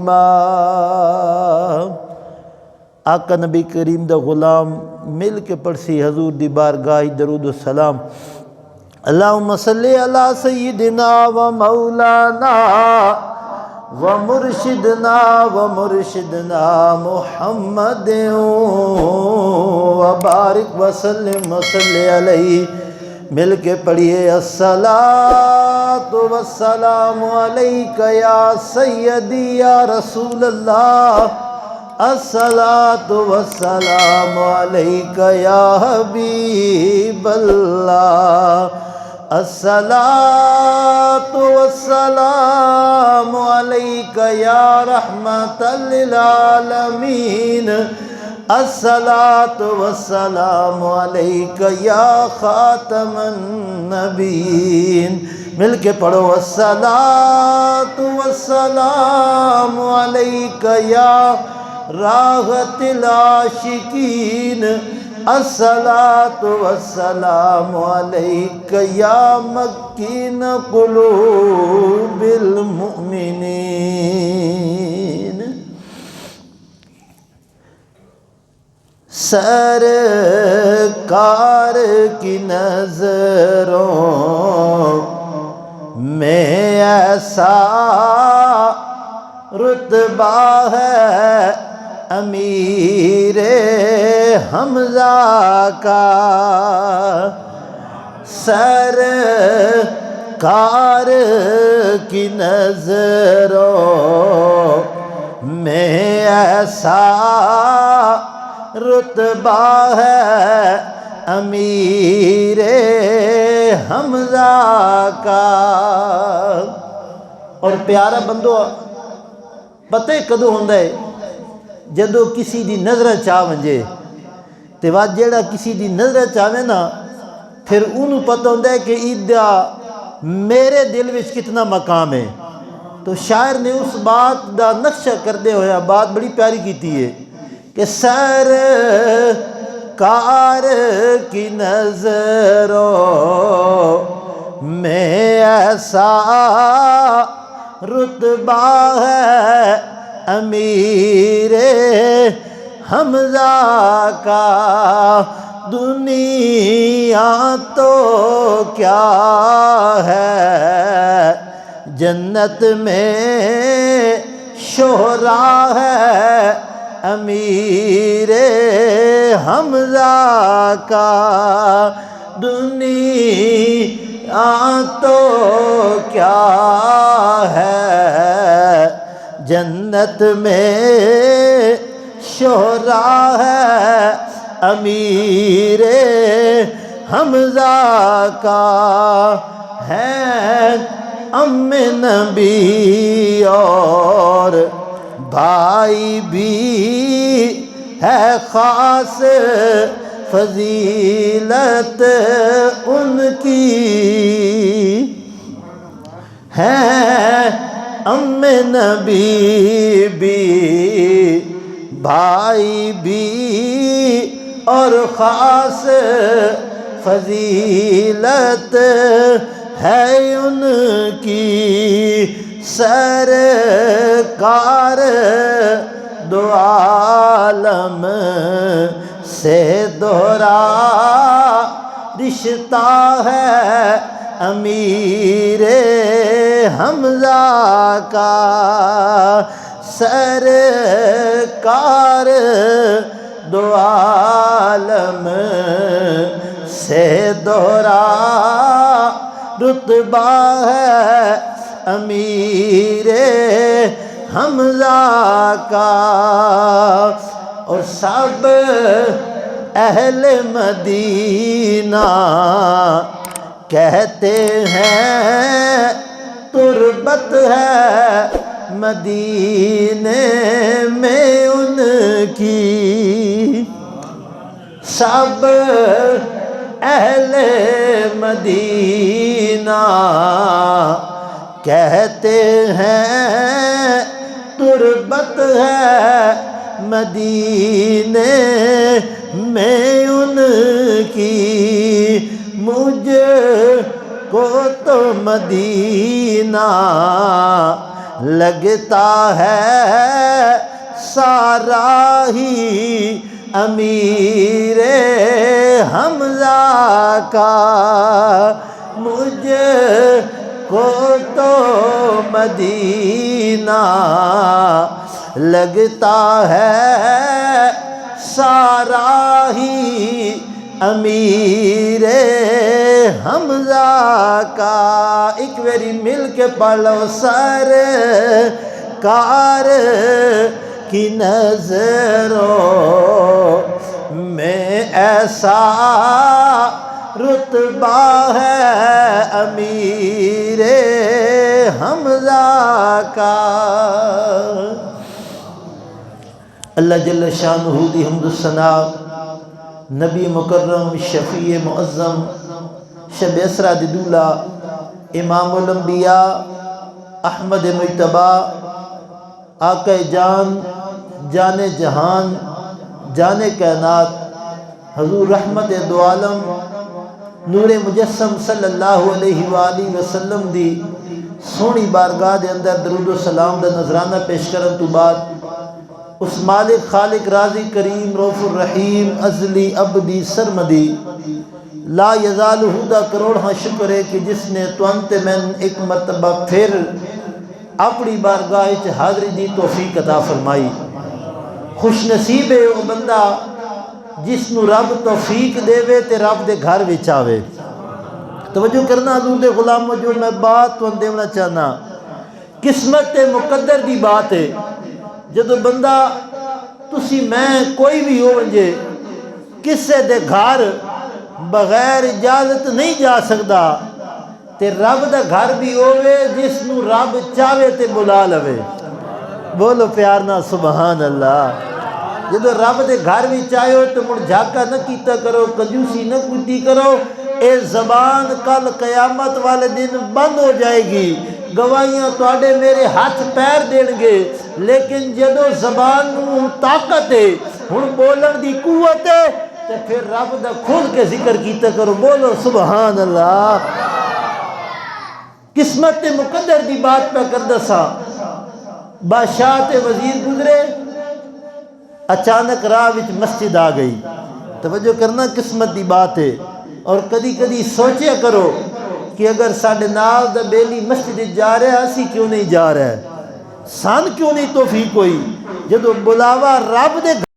کریما۔ آقا نبی کریم دا غلام مل کے پڑھسی حضور دی بارگاہ درود و سلام۔ اللہم صلی علی سیدنا و مولانا و مرشدنا محمد و بارک وسلم وصلی علیہ۔ مل کے پڑھیے الصلاۃ والسلام علیک یا سیدی یا رسول اللہ، الصلاۃ والسلام علیک یا حبیب اللہ، الصلاۃ والسلام علیک یا رحمت للعالمین، الصلاۃ والسلام علیک یا خاتم النبیین۔ مل کے پڑھو الصلاۃ والسلام علیک یا راحت العاشقین، الصلاۃ والسلام علیک یا مکین قلوب المؤمنین۔ سرکار کی نظروں میں ایسا رتبہ ہے امیر حمزہ کا، سرکار کی نظروں میں ایسا رتبہ ہے امیر حمزہ کا۔ اور پیارا بندو پتہ کدوں ہوندہ ہے جدو کسی دی نظر چاہ ونجے تے واد جیڑا کسی دی نظر چاہوے نا پھر انہوں پتہ ہوندہ ہے کہ ایدہ میرے دل وچ کتنا مقام ہے۔ تو شاعر نے اس بات دا نقشہ کردے ہویا بات بڑی پیاری کیتی ہے کہ سرکار کی نظروں میں ایسا رتبہ ہے امیر حمزہ کا، دنیا تو کیا ہے جنت میں شہرا ہے امیر حمزہ کا، دنیا تو کیا ہے جنت میں شہرا ہے امیر حمزہ کا، ہے ام نبی اور بھائی بھی ہے خاص فضیلت ان کی، ہے ام نبی بھی بھائی بھی اور خاص فضیلت ہے ان کی، سرکار دو عالم سے دوہرا رشتہ ہے امیر حمزہ کا، سرکار دو عالم سے دوہرا رتبہ ہے امیر حمزہ کا۔ اور سب اہل مدینہ کہتے ہیں تربت ہے مدینے میں ان کی، سب اہل مدینہ کہتے ہیں تربت ہے مدینے میں ان کی، مجھ کو تو مدینہ لگتا ہے سارا ہی امیر حمزہ کا، مجھ کو تو مدینہ لگتا ہے سارا ہی امیر حمزہ کا۔ ایک ویری مل کے پڑھ لو، سرکار کی نظروں میں ایسا رتبہ ہے امیر حمزہ کا۔ اللہ جل شانہ دی حمد و ثنا نبی مکرم شفیع معظم شب اسرا دی دولا امام الانبیاء احمد مجتبی آقا جان جان جہان جان کائنات حضور رحمت دو عالم نور مجسم صلی اللہ علیہ وآلہ وسلم دی سونی بارگاہ دے اندر درود و سلام دا نذرانہ پیش کرن تو بعد اس مالک خالق راضی کریم رؤوف الرحیم ازلی ابدی سرمدی لا یزال دا کروڑ شکر ہے کہ جس نے توانتے میں ایک مرتبہ پھر اپنی بارگاہ حاضری دی توفیق عطا فرمائی۔ خوش نصیب ہے وہ بندہ جس نو رب توفیق دے وے تے رب دے گھر وچ آوے۔ توجہ کرنا حضور دے غلاموں، جو میں بات تو دینا چاہنا قسمت مقدر دی بات ہے۔ جدو بندہ تسی میں کوئی بھی ہو ونجے کسے دے گھر بغیر اجازت نہیں جا سکتا، تے رب دا گھر بھی ہوئے جس نو رب چاہے تے بلا لوے۔ بولو پیار نہ سبحان اللہ۔ جدو رب دے گھر بھی چاہے ہو تو مڑ جھاکا نہ کیتا کرو، کنجوسی نہ کیتی کرو، اے زبان کل قیامت والے دن بند ہو جائے گی۔ گواہیاں تواڈے میرے ہاتھ پیر دین گے، لیکن جدو زبان نو طاقت ہے، ہن بولن دی قوت ہے، تے پھر رب دا کھل کے ذکر کیتا کرو۔ بولو سبحان اللہ۔ قسمت مقدر دی بات پہ کر دسا، بادشاہ تے وزیر گزرے، اچانک راہ وچ مسجد آ گئی۔ توجہ کرنا قسمت دی بات ہے۔ اور کدی کدی سوچیا کرو کہ اگر ساڈے نال دا بیلی مسجد جا رہا ہے، اسی کیوں نہیں جا رہا ہے؟ سان کیوں نہیں توفیق ہوئی؟ جدو بلاوا رب دے